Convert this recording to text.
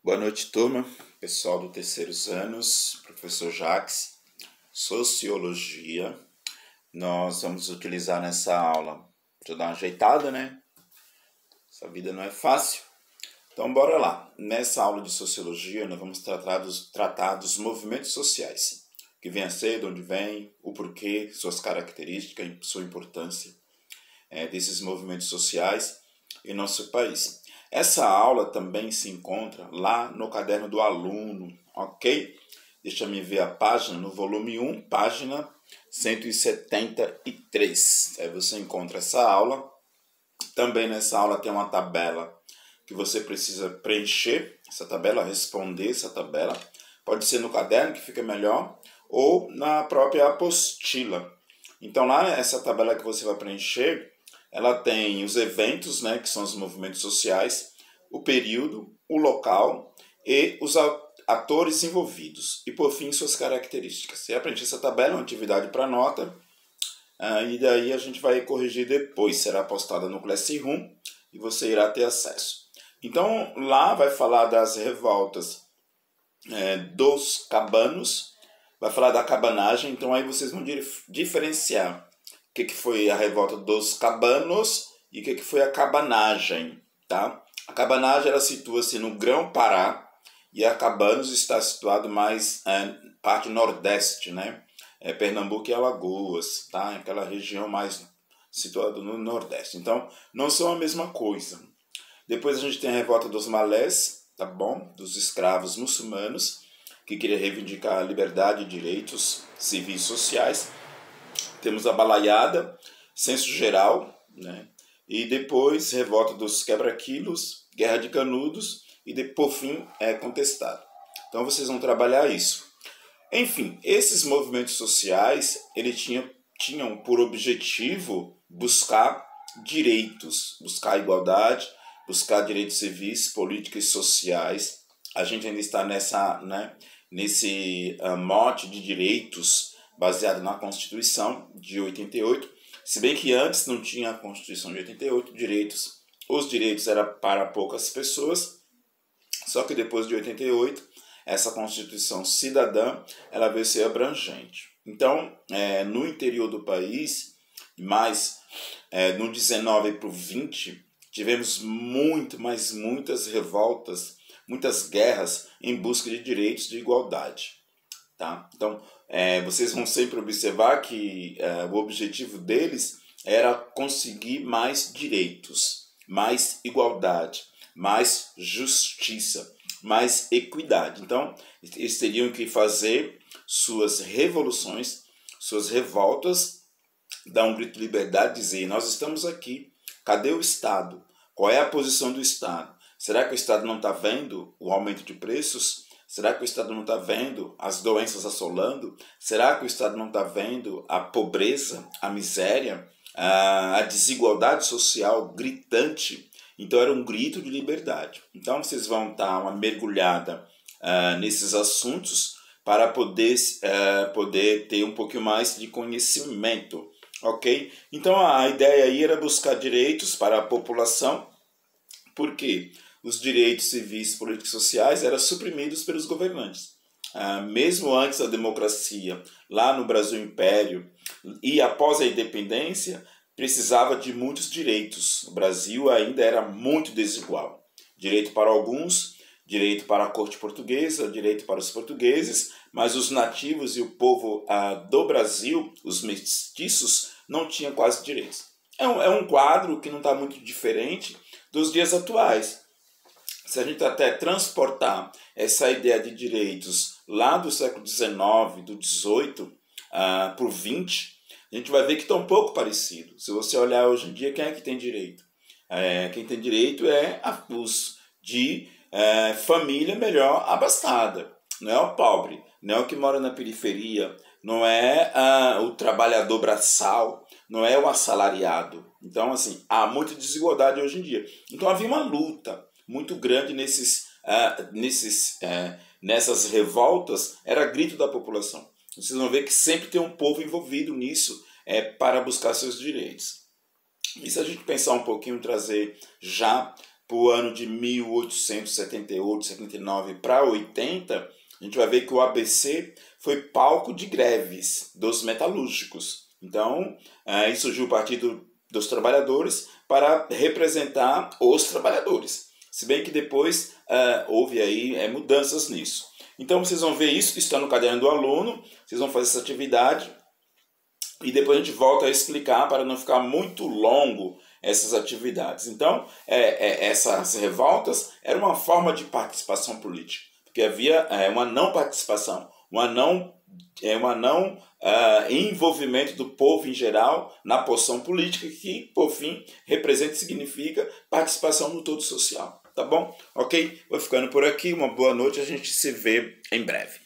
Boa noite, turma. Pessoal do terceiros anos, professor Jacques, Sociologia. Nós vamos utilizar nessa aula, deixa eu dar uma ajeitada, né? Essa vida não é fácil. Então, bora lá. Nessa aula de Sociologia, nós vamos tratar dos movimentos sociais. O que vem a ser, de onde vem, o porquê, suas características, sua importância desses movimentos sociais em nosso país. Essa aula também se encontra lá no caderno do aluno, ok? Deixa eu ver a página, no volume 1, página 173. Aí você encontra essa aula. Também nessa aula tem uma tabela que você precisa preencher, essa tabela, responder essa tabela. Pode ser no caderno, que fica melhor, ou na própria apostila. Então lá, essa tabela que você vai preencher, ela tem os eventos, né, que são os movimentos sociais, o período, o local e os atores envolvidos. E, por fim, suas características. Você aprende essa tabela, é uma atividade para nota, e daí a gente vai corrigir depois. Será postada no Classroom e você irá ter acesso. Então, lá vai falar das revoltas dos cabanos, vai falar da cabanagem, então aí vocês vão diferenciar o que foi a revolta dos cabanos e o que foi a cabanagem, tá? A cabanagem ela situa-se no Grão-Pará e a Cabanos está situado mais parte nordeste, né? Pernambuco e Alagoas, tá? Aquela região mais situada no nordeste. Então, não são a mesma coisa. Depois a gente tem a revolta dos malés, tá bom? Dos escravos muçulmanos, que queria reivindicar a liberdade e direitos civis e sociais. Temos a balaiada, censo geral, né? E depois revolta dos quebra-quilos, guerra de canudos e por fim contestado. Então vocês vão trabalhar isso. Enfim, esses movimentos sociais eles tinham por objetivo buscar direitos, buscar igualdade, buscar direitos civis, políticos e sociais. A gente ainda está nesse mote de direitos baseado na Constituição de 88, se bem que antes não tinha a Constituição de 88, os direitos eram para poucas pessoas, só que depois de 88, essa Constituição cidadã, ela veio ser abrangente. Então, no interior do país, mais no 19 para o 20, tivemos muitas revoltas, muitas guerras em busca de direitos de igualdade. Tá? Então, vocês vão sempre observar que o objetivo deles era conseguir mais direitos, mais igualdade, mais justiça, mais equidade. Então, eles teriam que fazer suas revoluções, suas revoltas, dar um grito de liberdade, dizer: nós estamos aqui, cadê o Estado? Qual é a posição do Estado? Será que o Estado não está vendo o aumento de preços? Será que o Estado não está vendo as doenças assolando? Será que o Estado não está vendo a pobreza, a miséria, a desigualdade social gritante? Então era um grito de liberdade. Então vocês vão dar uma mergulhada nesses assuntos para poder ter um pouquinho mais de conhecimento, ok? Então a ideia aí era buscar direitos para a população, porque os direitos civis, políticos e sociais eram suprimidos pelos governantes. Mesmo antes da democracia, lá no Brasil Império e após a independência, precisava de muitos direitos. O Brasil ainda era muito desigual. Direito para alguns, direito para a corte portuguesa, direito para os portugueses, mas os nativos e o povo do Brasil, os mestiços, não tinham quase direitos. É um quadro que não está muito diferente dos dias atuais. Se a gente até transportar essa ideia de direitos lá do século XIX, do XVIII para o XX, a gente vai ver que está um pouco parecido. Se você olhar hoje em dia, quem é que tem direito? Quem tem direito é os de família melhor abastada. Não é o pobre, não é o que mora na periferia, não é o trabalhador braçal, não é o assalariado. Então, assim, há muita desigualdade hoje em dia. Então havia uma luta muito grande nessas revoltas, era grito da população. Vocês vão ver que sempre tem um povo envolvido nisso para buscar seus direitos. E se a gente pensar um pouquinho, trazer já para o ano de 1878, 79 para 80, a gente vai ver que o ABC foi palco de greves dos metalúrgicos. Então, aí surgiu o Partido dos Trabalhadores para representar os trabalhadores. Se bem que depois houve aí mudanças nisso. Então vocês vão ver isso, está no caderno do aluno, vocês vão fazer essa atividade e depois a gente volta a explicar para não ficar muito longo essas atividades. Então, essas revoltas eram uma forma de participação política, porque havia uma não participação, uma não envolvimento do povo em geral na posição política, que, por fim, representa e significa participação no todo social. Tá bom? Ok? Vou ficando por aqui. Uma boa noite. A gente se vê em breve.